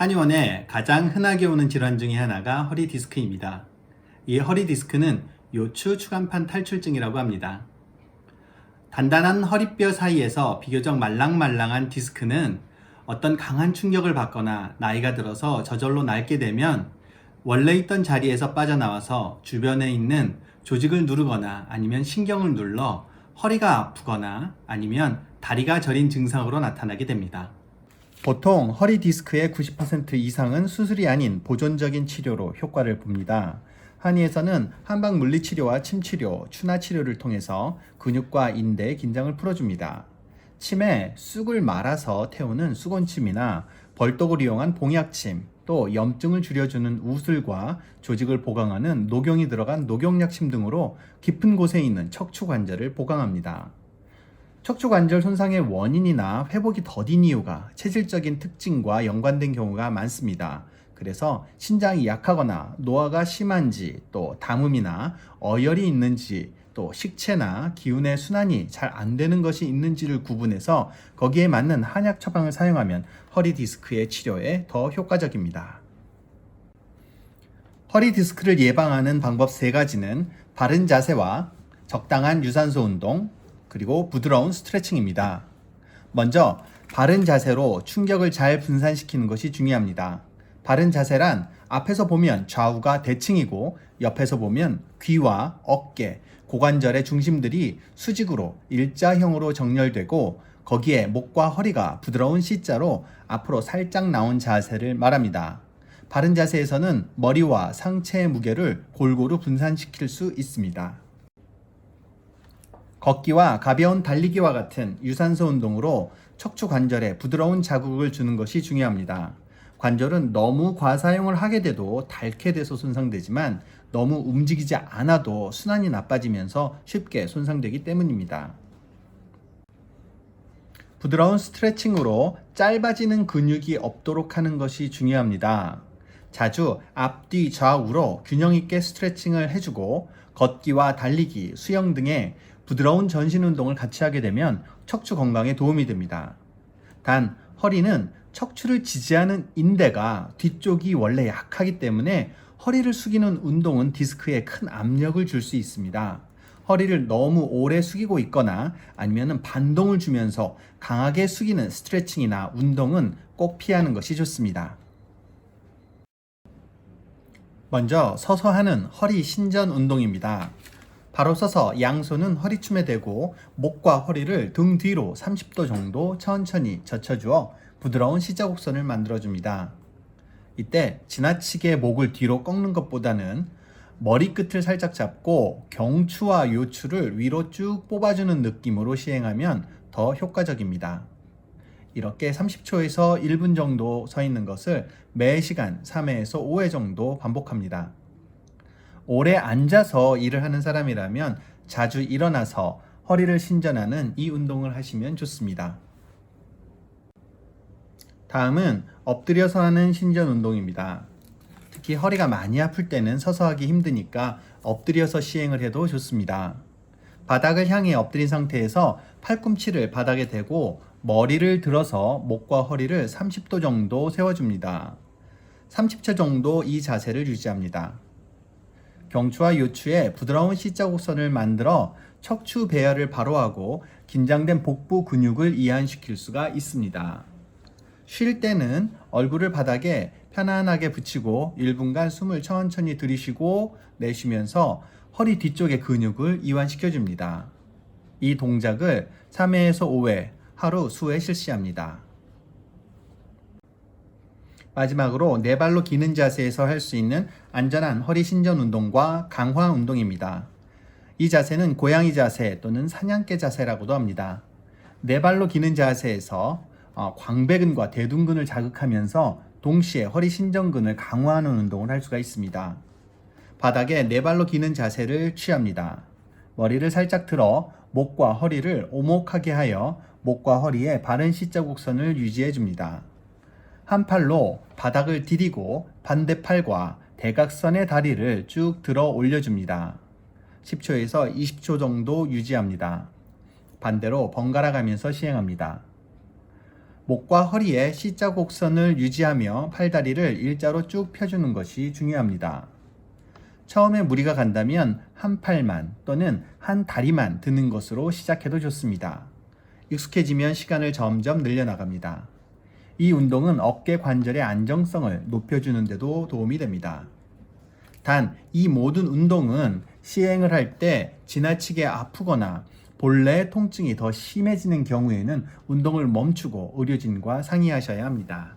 한의원에 가장 흔하게 오는 질환 중에 하나가 허리 디스크입니다. 이 허리 디스크는 요추 추간판 탈출증이라고 합니다. 단단한 허리뼈 사이에서 비교적 말랑말랑한 디스크는 어떤 강한 충격을 받거나 나이가 들어서 저절로 낡게 되면 원래 있던 자리에서 빠져나와서 주변에 있는 조직을 누르거나 아니면 신경을 눌러 허리가 아프거나 아니면 다리가 저린 증상으로 나타나게 됩니다. 보통 허리 디스크의 90% 이상은 수술이 아닌 보존적인 치료로 효과를 봅니다. 한의에서는 한방 물리치료와 침치료, 추나치료를 통해서 근육과 인대의 긴장을 풀어줍니다. 침에 쑥을 말아서 태우는 쑥원침이나 벌떡을 이용한 봉약침, 또 염증을 줄여주는 우슬과 조직을 보강하는 녹용이 들어간 녹용약침 등으로 깊은 곳에 있는 척추관절을 보강합니다. 척추관절 손상의 원인이나 회복이 더딘 이유가 체질적인 특징과 연관된 경우가 많습니다. 그래서 신장이 약하거나 노화가 심한지, 또 담음이나 어혈이 있는지, 또 식체나 기운의 순환이 잘 안 되는 것이 있는지를 구분해서 거기에 맞는 한약 처방을 사용하면 허리 디스크의 치료에 더 효과적입니다. 허리 디스크를 예방하는 방법 3가지는 바른 자세와 적당한 유산소 운동, 그리고 부드러운 스트레칭입니다. 먼저 바른 자세로 충격을 잘 분산시키는 것이 중요합니다. 바른 자세란 앞에서 보면 좌우가 대칭이고 옆에서 보면 귀와 어깨, 고관절의 중심들이 수직으로 일자형으로 정렬되고 거기에 목과 허리가 부드러운 C자로 앞으로 살짝 나온 자세를 말합니다. 바른 자세에서는 머리와 상체의 무게를 골고루 분산시킬 수 있습니다. 걷기와 가벼운 달리기와 같은 유산소 운동으로 척추 관절에 부드러운 자극을 주는 것이 중요합니다. 관절은 너무 과사용을 하게 돼도 닳게 돼서 손상되지만 너무 움직이지 않아도 순환이 나빠지면서 쉽게 손상되기 때문입니다. 부드러운 스트레칭으로 짧아지는 근육이 없도록 하는 것이 중요합니다. 자주 앞뒤 좌우로 균형 있게 스트레칭을 해주고 걷기와 달리기, 수영 등의 부드러운 전신 운동을 같이 하게 되면 척추 건강에 도움이 됩니다. 단 허리는 척추를 지지하는 인대가 뒤쪽이 원래 약하기 때문에 허리를 숙이는 운동은 디스크에 큰 압력을 줄 수 있습니다. 허리를 너무 오래 숙이고 있거나 아니면 반동을 주면서 강하게 숙이는 스트레칭이나 운동은 꼭 피하는 것이 좋습니다. 먼저 서서 하는 허리 신전 운동입니다. 바로 서서 양손은 허리춤에 대고 목과 허리를 등 뒤로 30도 정도 천천히 젖혀주어 부드러운 C자곡선을 만들어줍니다. 이때 지나치게 목을 뒤로 꺾는 것보다는 머리끝을 살짝 잡고 경추와 요추를 위로 쭉 뽑아주는 느낌으로 시행하면 더 효과적입니다. 이렇게 30초에서 1분 정도 서 있는 것을 매 시간 3회에서 5회 정도 반복합니다. 오래 앉아서 일을 하는 사람이라면 자주 일어나서 허리를 신전하는 이 운동을 하시면 좋습니다. 다음은 엎드려서 하는 신전 운동입니다. 특히 허리가 많이 아플 때는 서서 하기 힘드니까 엎드려서 시행을 해도 좋습니다. 바닥을 향해 엎드린 상태에서 팔꿈치를 바닥에 대고 머리를 들어서 목과 허리를 30도 정도 세워줍니다. 30초 정도 이 자세를 유지합니다. 경추와 요추에 부드러운 C자곡선을 만들어 척추 배열을 바로하고 긴장된 복부 근육을 이완시킬 수가 있습니다. 쉴 때는 얼굴을 바닥에 편안하게 붙이고 1분간 숨을 천천히 들이쉬고 내쉬면서 허리 뒤쪽의 근육을 이완시켜줍니다. 이 동작을 3회에서 5회 하루 수회 실시합니다. 마지막으로 네 발로 기는 자세에서 할 수 있는 안전한 허리 신전 운동과 강화 운동입니다. 이 자세는 고양이 자세 또는 사냥개 자세라고도 합니다. 네 발로 기는 자세에서 광배근과 대둔근을 자극하면서 동시에 허리 신전근을 강화하는 운동을 할 수가 있습니다. 바닥에 네 발로 기는 자세를 취합니다. 머리를 살짝 들어 목과 허리를 오목하게 하여 목과 허리에 바른 C자곡선을 유지해 줍니다. 한 팔로 바닥을 디디고 반대팔과 대각선의 다리를 쭉 들어 올려줍니다. 10초에서 20초 정도 유지합니다. 반대로 번갈아 가면서 시행합니다. 목과 허리에 C자 곡선을 유지하며 팔다리를 일자로 쭉 펴주는 것이 중요합니다. 처음에 무리가 간다면 한 팔만 또는 한 다리만 드는 것으로 시작해도 좋습니다. 익숙해지면 시간을 점점 늘려나갑니다. 이 운동은 어깨 관절의 안정성을 높여주는 데도 도움이 됩니다. 단, 이 모든 운동은 시행을 할 때 지나치게 아프거나 본래 통증이 더 심해지는 경우에는 운동을 멈추고 의료진과 상의하셔야 합니다.